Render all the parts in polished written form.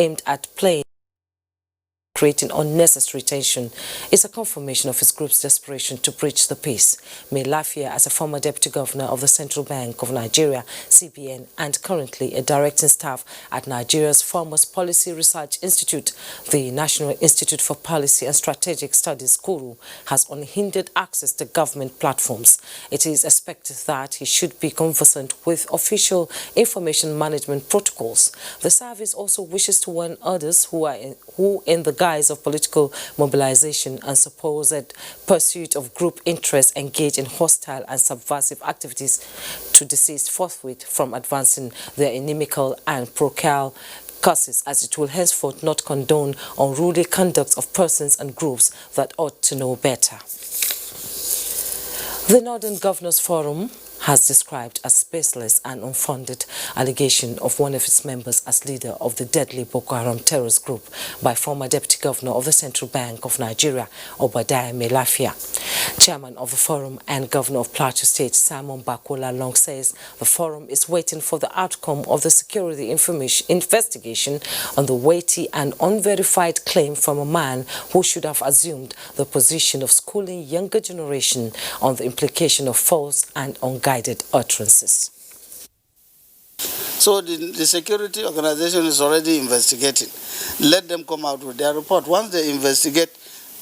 aimed at playing creating unnecessary tension is a confirmation of his group's desperation to breach the peace. May Lafia, as a former deputy governor of the Central Bank of Nigeria, CBN, and currently a directing staff at Nigeria's foremost policy research institute, the National Institute for Policy and Strategic Studies, KURU, has unhindered access to government platforms. It is expected that he should be conversant with official information management protocols. The service also wishes to warn others who in the guise of political mobilization and supposed pursuit of group interests engage in hostile and subversive activities to desist forthwith from advancing their inimical and parochial causes, as it will henceforth not condone unruly conduct of persons and groups that ought to know better. The Northern Governors Forum has described as baseless and unfounded allegation of one of its members as leader of the deadly Boko Haram terrorist group by former Deputy Governor of the Central Bank of Nigeria, Obadiah Melafia. Chairman of the Forum and Governor of Plateau State, Simon Bakola Long, says the Forum is waiting for the outcome of the security information investigation on the weighty and unverified claim from a man who should have assumed the position of schooling younger generation on the implication of false and unguided utterances. So the security organization is already investigating. Let them come out with their report. Once they investigate,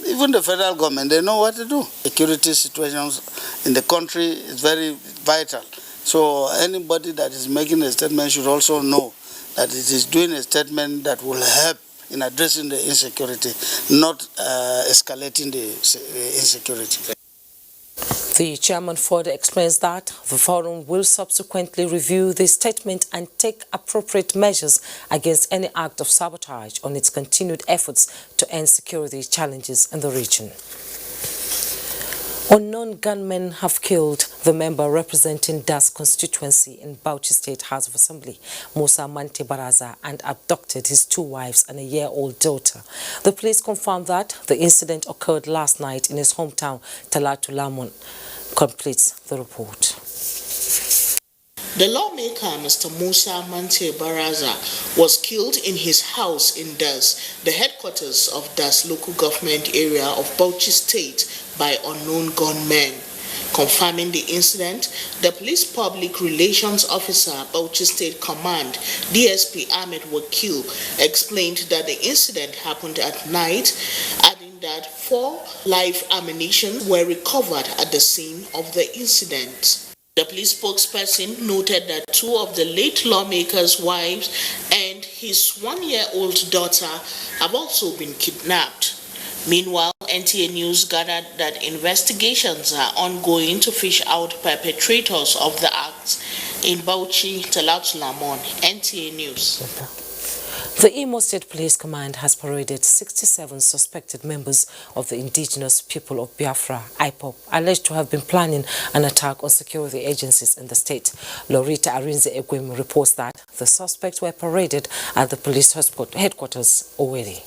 even the federal government, they know what to do. Security situations in the country is very vital. So anybody that is making a statement should also know that it is doing a statement that will help in addressing the insecurity, not escalating the insecurity. The chairman further explains that the forum will subsequently review the statement and take appropriate measures against any act of sabotage on its continued efforts to end security challenges in the region. Unknown gunmen have killed the member representing Das constituency in Bauchi State House of Assembly, Musa Mante Baraza, and abducted his 2 wives and a year-old daughter. The police confirmed that the incident occurred last night in his hometown, Talatu Lamon. Completes the report. The lawmaker, Mr. Musa Mante Baraza, was killed in his house in Das, the headquarters of Das local government area of Bauchi State, by unknown gunmen. Confirming the incident, the police public relations officer, Bauchi State Command, DSP Ahmed Wakil, explained that the incident happened at night, adding that 4 live ammunition were recovered at the scene of the incident. The police spokesperson noted that 2 of the late lawmaker's wives and his 1-year-old daughter have also been kidnapped. Meanwhile, NTA News gathered that investigations are ongoing to fish out perpetrators of the acts in Bauchi, Talatu Lamon. NTA News. The Imo State Police Command has paraded 67 suspected members of the indigenous people of Biafra, IPOB, alleged to have been planning an attack on security agencies in the state. Lorita Arinze Egwem reports that the suspects were paraded at the police headquarters already.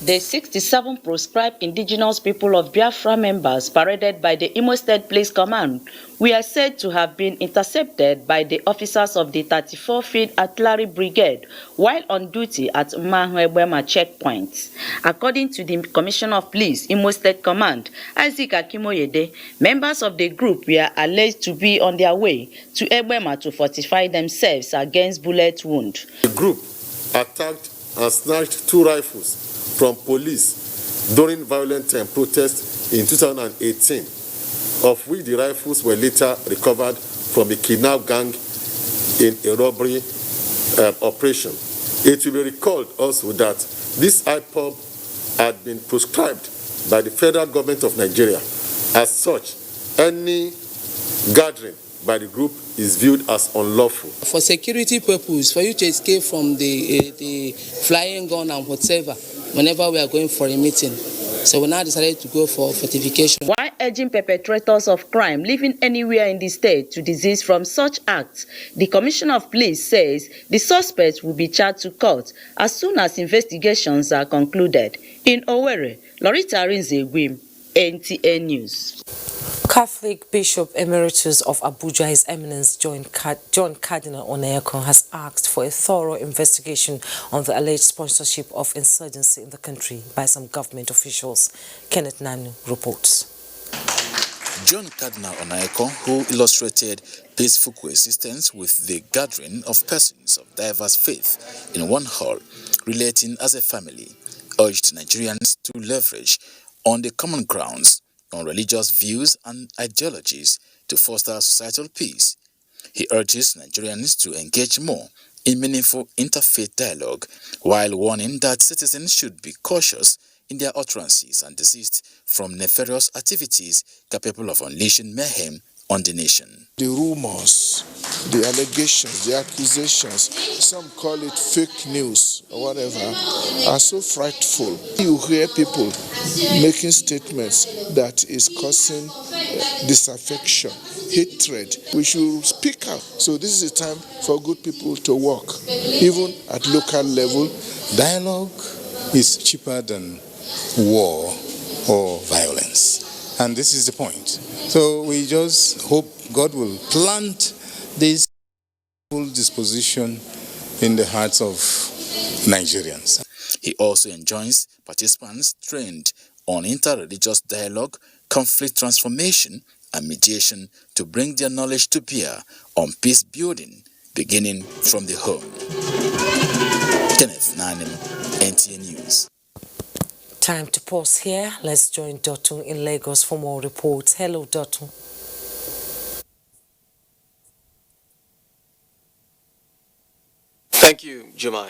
The 67 proscribed indigenous people of Biafra members paraded by the Imo State Police Command were said to have been intercepted by the officers of the 34th Field Artillery Brigade while on duty at Mahuebema checkpoint. According to the Commissioner of Police, Imo State Command, Isaac Akimoyede, members of the group were alleged to be on their way to Ebema to fortify themselves against bullet wound. The group attacked and snatched 2 rifles from police during violent protests in 2018, of which the rifles were later recovered from a kidnap gang in a robbery operation. It will be recalled also that this IPOB had been proscribed by the federal government of Nigeria. As such, any gathering by the group is viewed as unlawful. For security purposes, for you to escape from the flying gun and whatever, whenever we are going for a meeting. So we now decided to go for fortification. While urging perpetrators of crime living anywhere in the state to desist from such acts, the Commissioner of Police says the suspects will be charged to court as soon as investigations are concluded. In Owerri, Lorita Arinze Egwem, NTA News. Catholic Bishop Emeritus of Abuja, His Eminence John Cardinal Onayekon, has asked for a thorough investigation on the alleged sponsorship of insurgency in the country by some government officials. Kenneth Nanu reports. John Cardinal Onayekon, who illustrated peaceful coexistence with the gathering of persons of diverse faith in one hall, relating as a family, urged Nigerians to leverage on the common grounds on religious views and ideologies to foster societal peace. He urges Nigerians to engage more in meaningful interfaith dialogue, while warning that citizens should be cautious in their utterances and desist from nefarious activities capable of unleashing mayhem on the nation. The rumors, the allegations, the accusations, some call it fake news or whatever, are so frightful. You hear people making statements that is causing disaffection, hatred. We should speak out. So this is a time for good people to work, even at local level. Dialogue is cheaper than war or violence. And this is the point. So we just hope God will plant this full disposition in the hearts of Nigerians. He also enjoins participants trained on inter-religious dialogue, conflict transformation, and mediation to bring their knowledge to bear on peace building, beginning from the home. Kenneth Nanim, NTA News. Time to pause here. Let's join Dotun in Lagos for more reports. Hello, Dotun. Thank you, Jummai.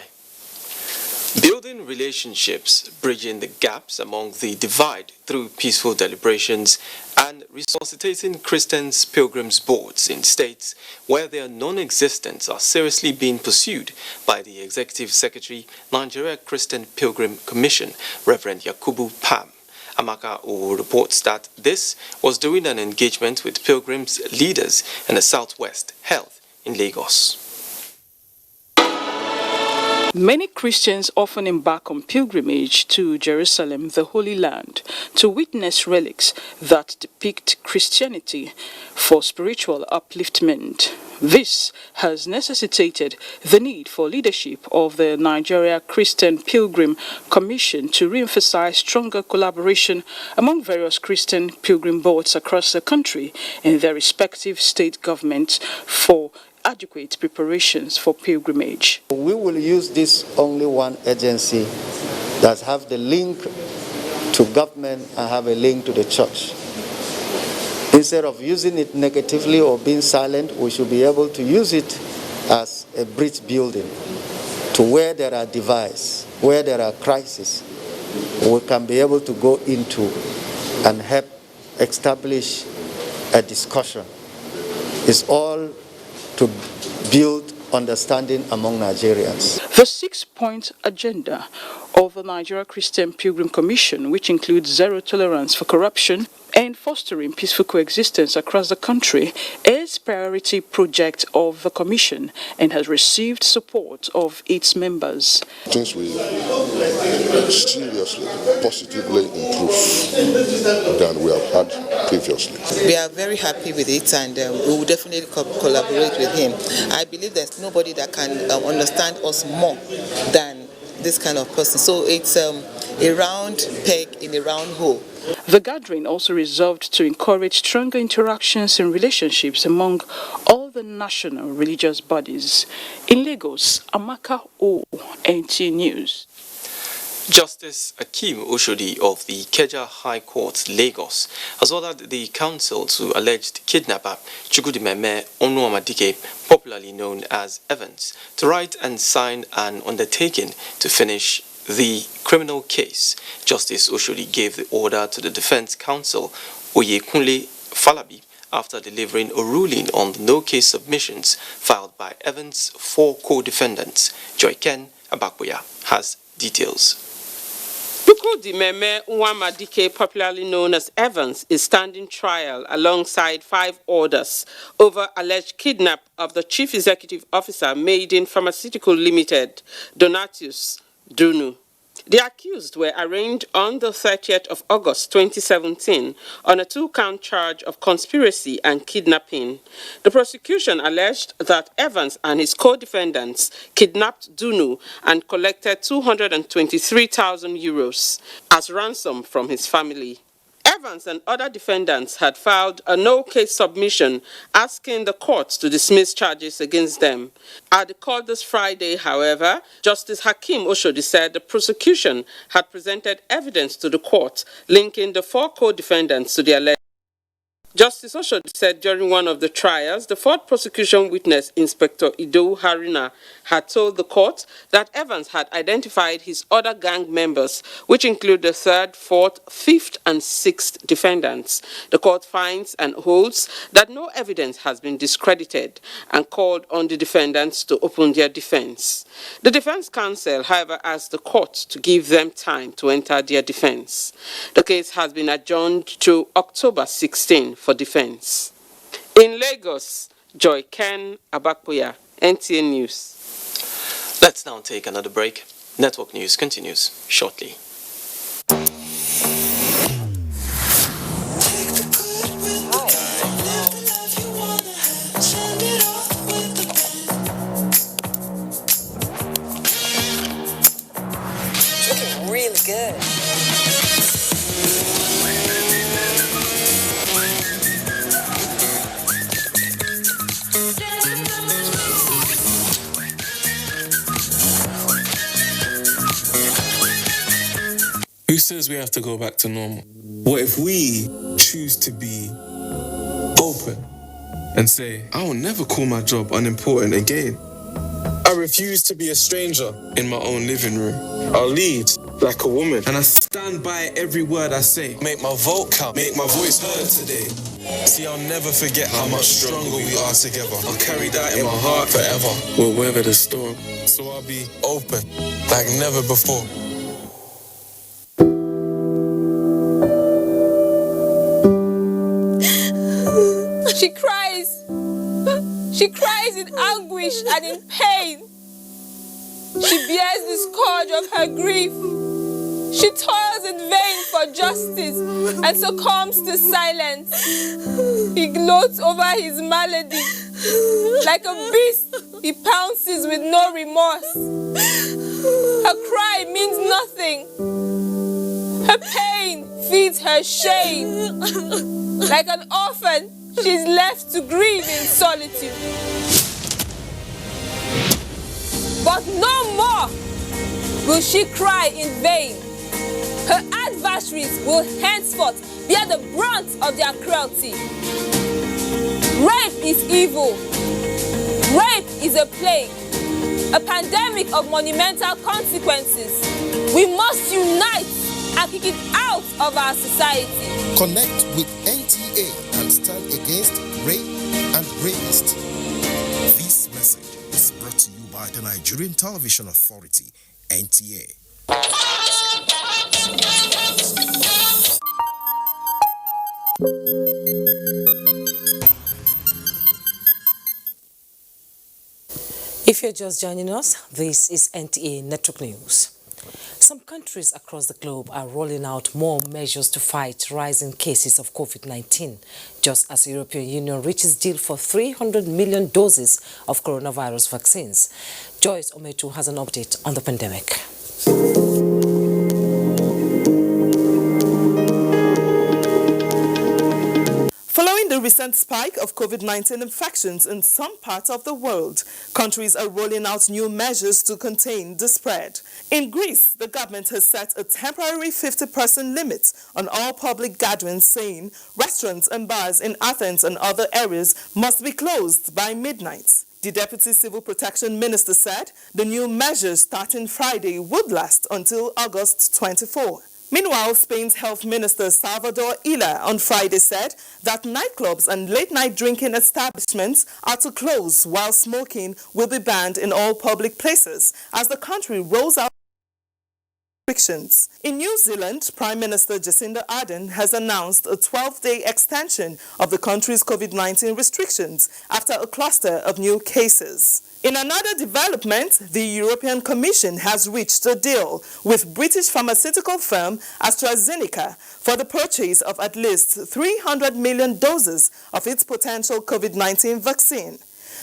Building relationships, bridging the gaps among the divide through peaceful deliberations, and resuscitating Christians' pilgrims boards in states where their non-existence are seriously being pursued by the Executive Secretary, Nigeria Christian Pilgrim Commission, Reverend Yakubu Pam. Amaka O reports that this was during an engagement with pilgrims leaders in the Southwest held in Lagos. Many Christians often embark on pilgrimage to Jerusalem, the Holy Land, to witness relics that depict Christianity for spiritual upliftment. This has necessitated the need for leadership of the Nigeria Christian Pilgrim Commission to re-emphasize stronger collaboration among various Christian pilgrim boards across the country in their respective state governments for adequate preparations for pilgrimage. We will use this only one agency that have the link to government and have a link to the church. Instead of using it negatively or being silent, we should be able to use it as a bridge building to where there are divides, where there are crises. We can be able to go into and help establish a discussion. It's all to build understanding among Nigerians. The 6-point agenda of the Nigeria Christian Pilgrim Commission, which includes zero tolerance for corruption and fostering peaceful coexistence across the country, is a priority project of the Commission and has received support of its members. Things will seriously, positively improve than we have had previously. We are very happy with it, and we will definitely collaborate with him. I believe there's nobody that can understand us more than this kind of person. So it's a round peg in a round hole. The gathering also resolved to encourage stronger interactions and relationships among all the national religious bodies. In Lagos, Amaka O, NTA News. Justice Akeem Oshodi of the Ikeja High Court, Lagos, has ordered the counsel to alleged kidnapper Chukwudimeme Onuamadike, popularly known as Evans, to write and sign an undertaking to finish the criminal case. Justice Oshodi gave the order to the defense counsel, Oyekunle Falabi, after delivering a ruling on the no-case submissions filed by Evans' 4 co-defendants. Joyken Abakboya has details. Chukwudimeme Onuamadike, popularly known as Evans, is standing trial alongside 5 others over alleged kidnap of the Chief Executive Officer, Maiden Pharmaceutical Limited, Donatius Dunu. The accused were arraigned on the 30th of August 2017 on a 2-count charge of conspiracy and kidnapping. The prosecution alleged that Evans and his co-defendants kidnapped Dunu and collected €223,000 as ransom from his family. Evans and other defendants had filed a no-case submission asking the court to dismiss charges against them. At the court this Friday, however, Justice Hakeem Oshodi said the prosecution had presented evidence to the court linking the 4 co-defendants to the alleged. Justice Oshodi said during one of the trials, the 4th prosecution witness, Inspector Ido Haruna, had told the court that Evans had identified his other gang members, which include the 3rd, 4th, 5th, and 6th defendants. The court finds and holds that no evidence has been discredited and called on the defendants to open their defense. The defense counsel, however, asked the court to give them time to enter their defense. The case has been adjourned to October 16 for defense. In Lagos, Joy Ken Abakpoya, NTA News. Let's now take another break. Network News continues shortly. Looking really good. Who says we have to go back to normal? What if we choose to be open and say, I will never call my job unimportant again. I refuse to be a stranger in my own living room. I'll lead like a woman, and I stand by every word I say. Make my vote count, make my voice heard today. See, I'll never forget how much stronger we are together. I'll carry that in my heart forever. We'll weather the storm, so I'll be open like never before. She cries. She cries in anguish and in pain. She bears the scourge of her grief. She toils in vain for justice and succumbs to silence. He gloats over his malady. Like a beast, he pounces with no remorse. Her cry means nothing. Her pain feeds her shame. Like an orphan, she's left to grieve in solitude. But no more will she cry in vain. Her adversaries will henceforth bear the brunt of their cruelty. Rape is evil. Rape is a plague, a pandemic of monumental consequences. We must unite and kick it out of our society. Connect with NTA and stand against rape and rapists. This message is brought to you by the Nigerian Television Authority, NTA. If you're just joining us, this is NTA Network News. Some countries across the globe are rolling out more measures to fight rising cases of COVID-19, just as the European Union reaches deal for 300 million doses of coronavirus vaccines. Joyce Ometu has an update on the pandemic. Following the recent spike of COVID-19 infections in some parts of the world, countries are rolling out new measures to contain the spread. In Greece, the government has set a temporary 50-person limit on all public gatherings, saying restaurants and bars in Athens and other areas must be closed by midnight. The Deputy Civil Protection Minister said the new measures starting Friday would last until August 24. Meanwhile, Spain's Health Minister Salvador Illa on Friday said that nightclubs and late-night drinking establishments are to close while smoking will be banned in all public places as the country rolls out restrictions. In New Zealand, Prime Minister Jacinda Ardern has announced a 12-day extension of the country's COVID-19 restrictions after a cluster of new cases. In another development, the European Commission has reached a deal with British pharmaceutical firm AstraZeneca for the purchase of at least 300 million doses of its potential COVID-19 vaccine.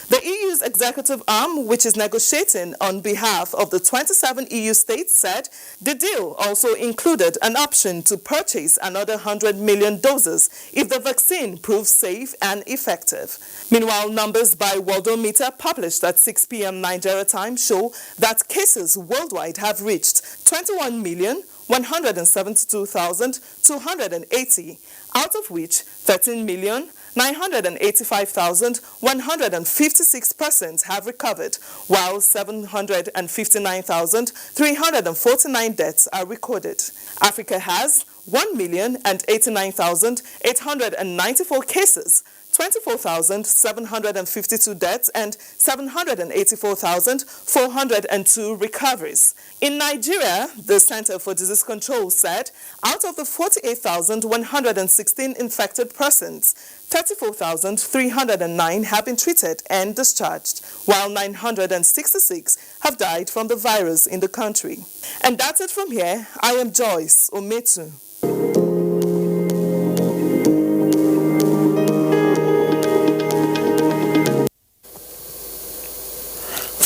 The EU's executive arm, which is negotiating on behalf of the 27 EU states, said the deal also included an option to purchase another 100 million doses if the vaccine proves safe and effective. Meanwhile, numbers by Worldometer published at 6 p.m. Nigeria time show that cases worldwide have reached 21,172,280, out of which 13,985,156 persons have recovered, while 759,349 deaths are recorded. Africa has 1,089,894 cases, 24,752 deaths, and 784,402 recoveries. In Nigeria, the Center for Disease Control said out of the 48,116 infected persons, 34,309 have been treated and discharged, while 966 have died from the virus in the country. And that's it from here. I am Joyce Ometu.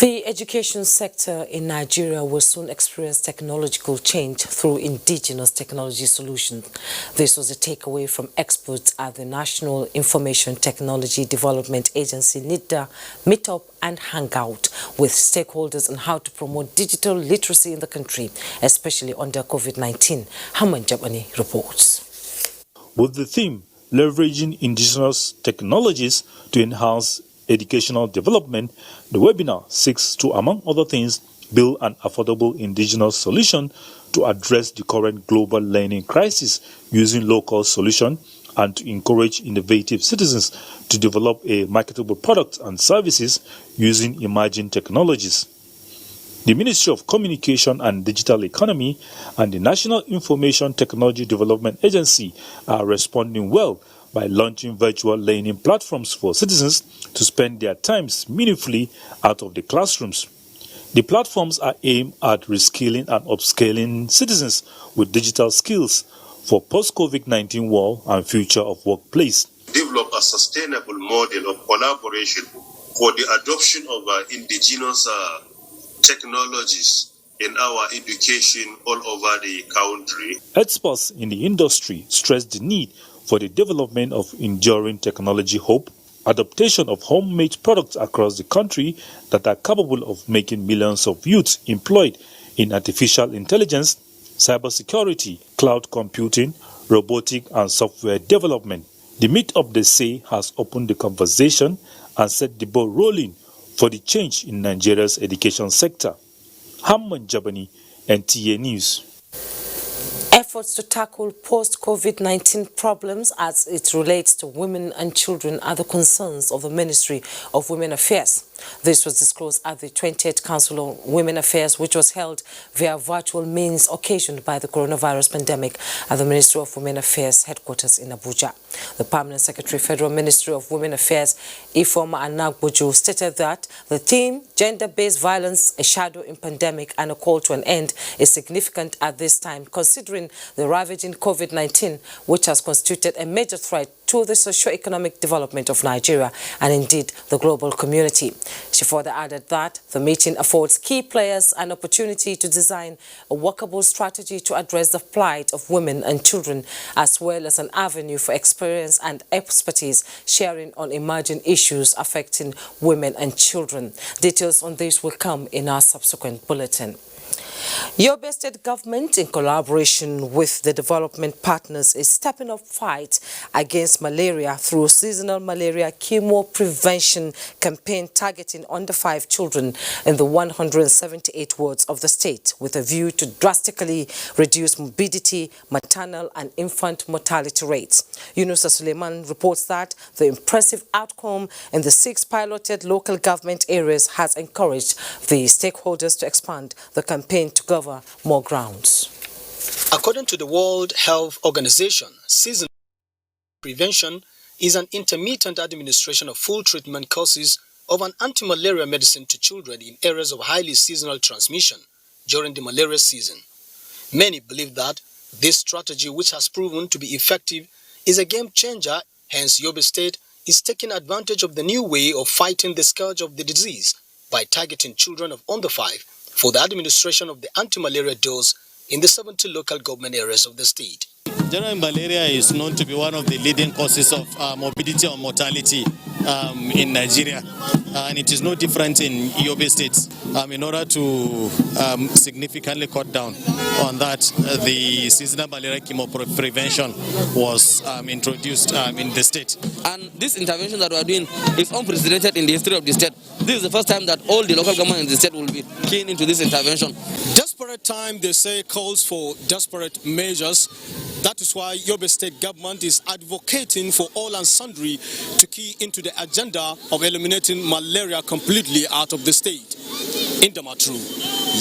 The education sector in Nigeria will soon experience technological change through indigenous technology solutions. This was a takeaway from experts at the National Information Technology Development Agency NIDA meetup and hangout with stakeholders on how to promote digital literacy in the country, especially under COVID-19. Haman Jabani reports. With the theme, leveraging indigenous technologies to enhance educational development, the webinar seeks to, among other things, build an affordable indigenous solution to address the current global learning crisis using local solutions and to encourage innovative citizens to develop a marketable product and services using emerging technologies. The Ministry of Communication and Digital Economy and the National Information Technology Development Agency are responding well by launching virtual learning platforms for citizens to spend their times meaningfully out of the classrooms. The platforms are aimed at reskilling and upscaling citizens with digital skills for post-COVID-19 world and future of workplace. Develop a sustainable model of collaboration for the adoption of indigenous technologies in our education all over the country. Experts in the industry stress the need for the development of enduring technology hope, adaptation of homemade products across the country that are capable of making millions of youths employed in artificial intelligence, cybersecurity, cloud computing, robotic and software development. The meetup, they say, has opened the conversation and set the ball rolling for the change in Nigeria's education sector. Hamman Jabani, NTA News. Efforts to tackle post-COVID-19 problems as it relates to women and children are the concerns of the Ministry of Women Affairs. This was disclosed at the 20th Council on Women Affairs, which was held via virtual means occasioned by the coronavirus pandemic at the Ministry of Women Affairs headquarters in Abuja. The Permanent Secretary, Federal Ministry of Women Affairs, Ifeoma Anagbojo, stated that the theme, gender-based violence, a shadow in pandemic and a call to an end, is significant at this time, considering the ravaging COVID-19, which has constituted a major threat to the socio-economic development of Nigeria and indeed the global community. She further added that the meeting affords key players an opportunity to design a workable strategy to address the plight of women and children, as well as an avenue for experience and expertise sharing on emerging issues affecting women and children. Details on this will come in our subsequent bulletin. Yobe State government, in collaboration with the development partners, is stepping up fight against malaria through seasonal malaria chemo prevention campaign targeting under 5 children in the 178 wards of the state, with a view to drastically reduce morbidity, maternal and infant mortality rates. Yunus Suleiman reports that the impressive outcome in the 6 piloted local government areas has encouraged the stakeholders to expand the campaign to to cover more grounds. According to the World Health Organization, seasonal prevention is an intermittent administration of full treatment courses of an anti-malaria medicine to children in areas of highly seasonal transmission during the malaria season. Many believe that this strategy, which has proven to be effective, is a game changer. Hence, Yobe State is taking advantage of the new way of fighting the scourge of the disease by targeting children of under 5 for the administration of the anti-malaria dose in the 70 local government areas of the state. General malaria is known to be one of the leading causes of morbidity or mortality in Nigeria, and it is no different in Yobe State. In order to significantly cut down on that, the seasonal malaria chemo prevention was introduced in the state. And this intervention that we are doing is unprecedented in the history of the state. This is the first time that all the local government in the state will be keen into this intervention. Desperate time, they say, calls for desperate measures. That is why Yobe State government is advocating for all and sundry to key into the agenda of eliminating malaria completely out of the state. In Damaturu,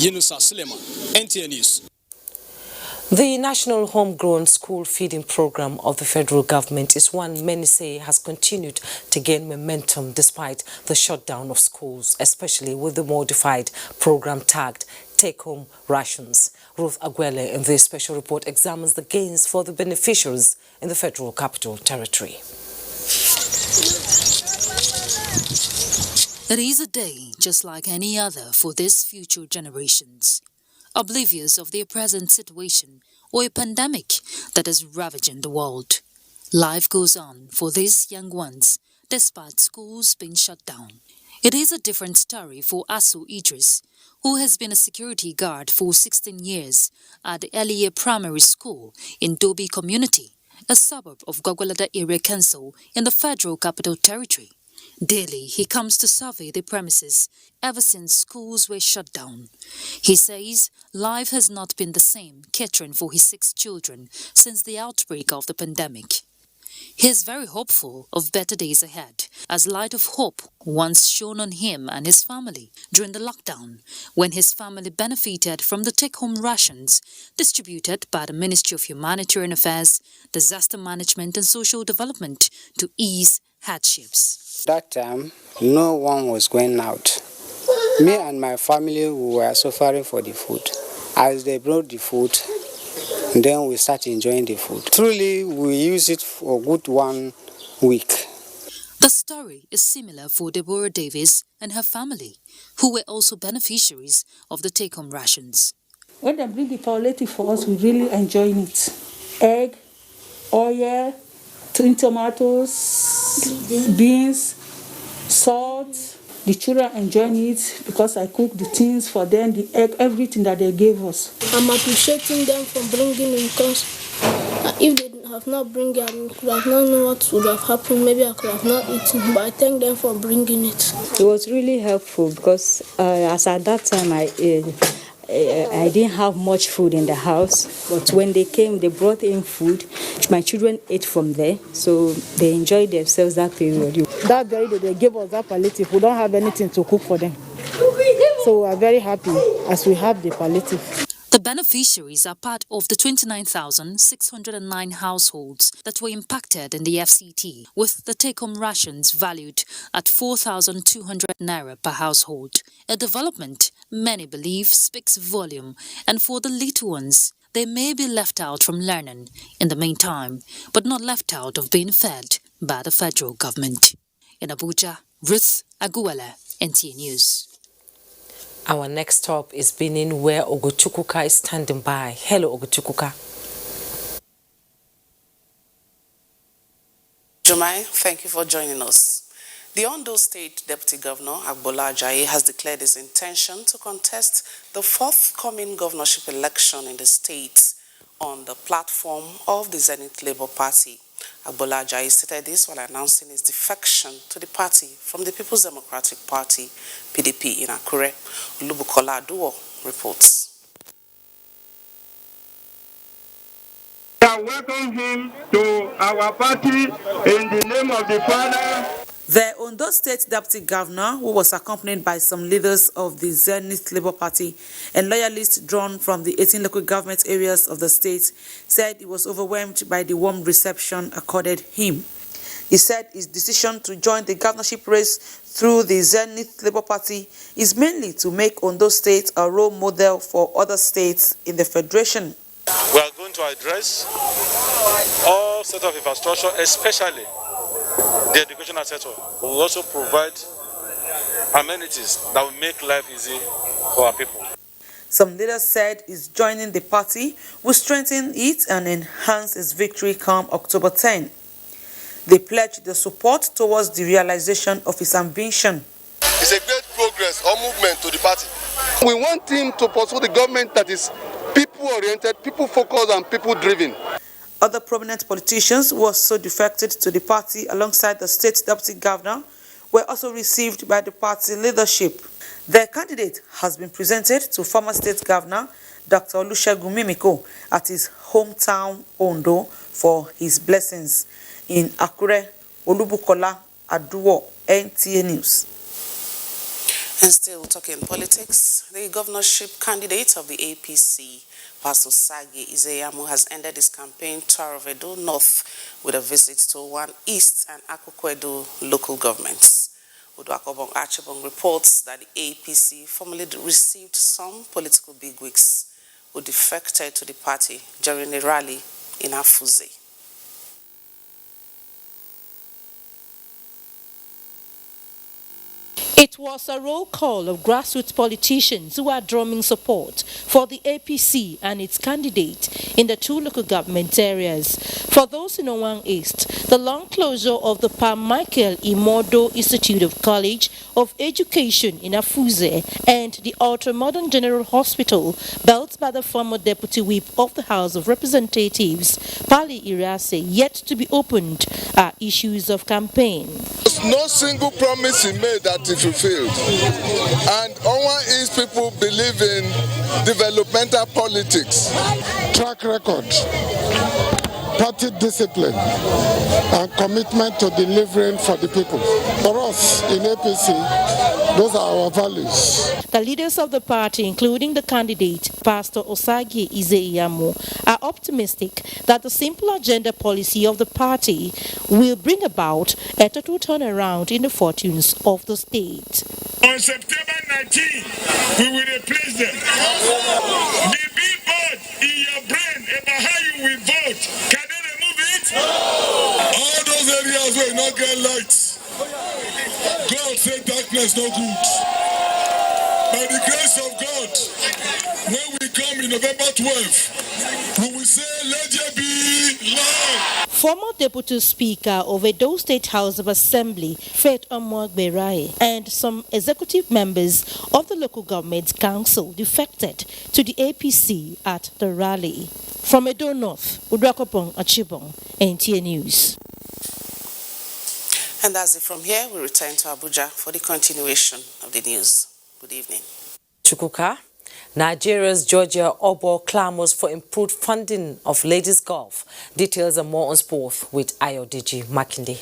Yunusa Suleiman, NTA News. The National Homegrown School Feeding Program of the federal government is one many say has continued to gain momentum despite the shutdown of schools, especially with the modified program tagged take-home rations. Ruth Aguele in this special report examines the gains for the beneficiaries in the Federal Capital Territory. It is a day just like any other for these future generations, oblivious of their present situation or a pandemic that is ravaging the world. Life goes on for these young ones despite schools being shut down. It is a different story for Asu Idris, who has been a security guard for 16 years at the Elia Primary School in Dobi Community, a suburb of Gwagwalada Area Council in the Federal Capital Territory. Daily, he comes to survey the premises ever since schools were shut down. He says life has not been the same catering for his 6 children since the outbreak of the pandemic. He is very hopeful of better days ahead, as light of hope once shone on him and his family during the lockdown, when his family benefited from the take-home rations distributed by the Ministry of Humanitarian Affairs, Disaster Management and Social Development to ease hardships. That time, no one was going out. Me and my family were suffering for the food. As they brought the food, then we start enjoying the food. Truly, we use it for a good 1 week. The story is similar for Deborah Davis and her family, who were also beneficiaries of the take-home rations. When they bring the palliative for us, we really enjoy it. Egg, oil, 3 tomatoes, beans, salt. The children enjoy it because I cook the things for them, the egg, everything that they gave us. I'm appreciating them for bringing it because if they have not bring it, I could have not known what would have happened. Maybe I could have not eaten, but I thank them for bringing it. It was really helpful because as at that time I didn't have much food in the house, but when they came, they brought in food. My children ate from there, so they enjoyed themselves that period. That very day they gave us that palliative. We don't have anything to cook for them, so we are very happy as we have the palliative. The beneficiaries are part of the 29,609 households that were impacted in the FCT, with the take-home rations valued at 4,200 naira per household. A development many believe speaks volume, and for the little ones, they may be left out from learning in the meantime, but not left out of being fed by the federal government. In Abuja, Ruth Aguele, NTA News. Our next stop is Benin, where Ogochukwuka is standing by. Hello, Ogochukwuka. Jummai, thank you for joining us. The Ondo State Deputy Governor, Agbola Ajayi, has declared his intention to contest the forthcoming governorship election in the state on the platform of the Zenith Labour Party. Agbola Ajayi stated this while announcing his defection to the party from the People's Democratic Party, PDP, in Akure. Olubukola Aduwo reports. I welcome him to our party in the name of the Father, The Ondo State Deputy Governor, who was accompanied by some leaders of the Zenith Labour Party and loyalists drawn from the 18 local government areas of the state, said he was overwhelmed by the warm reception accorded him. He said his decision to join the governorship race through the Zenith Labour Party is mainly to make Ondo State a role model for other states in the Federation. We are going to address all sets of infrastructure, especially the educational sector. We will also provide amenities that will make life easy for our people. Some leaders said his joining the party will strengthen it and enhance its victory come October 10. They pledged their support towards the realization of his ambition. It's a great progress or movement to the party. We want him to pursue the government that is people-oriented, people-focused and people-driven. Other prominent politicians who also defected to the party alongside the state deputy governor were also received by the party leadership. Their candidate has been presented to former state governor Dr. Olusegun Mimiko at his hometown Ondo for his blessings. In Akure, Olubukola Aduwo, NTA News. And still talking politics, the governorship candidate of the APC, Pastor Sagi Izeyamu, has ended his campaign tour of Edo North with a visit to One East and Akukwedo local governments. Uduakobong Archibong reports that the APC formally received some political bigwigs who defected to the party during a rally in Afuze. It was a roll call of grassroots politicians who are drumming support for the APC and its candidate in the two local government areas. For those in Owan East, the long closure of the Pa Michael Imodo Institute of College of Education in Afuze and the ultra-modern General Hospital built by the former Deputy Whip of the House of Representatives, Pali Irase, yet to be opened, are issues of campaign. There's no single promise he made that he fulfilled. And Owan East people believe in developmental politics. Track record, party discipline, and commitment to delivering for the people. For us in APC, those are our values. The leaders of the party, including the candidate, Pastor Osagi Izeyamu, are optimistic that the simple agenda policy of the party will bring about a total turnaround in the fortunes of the state. On September 19, we will replace them. The billboard in your brain about how you will vote, can they remove it? All those areas where you not get lights, God said darkness no good. By the grace of God, when we come in November 12, we will say, let there be light. Former Deputy Speaker of Edo State House of Assembly, Faith Omwagberai, and some executive members of the local government council defected to the APC at the rally. From Edo North, Uduakopong Achibong, NTA News. And that's it from here. We return to Abuja for the continuation of the news. Good evening. Chukuka. Nigeria's Georgia Obo clamors for improved funding of ladies golf. Details are more on sport with Ayodiji Makinde.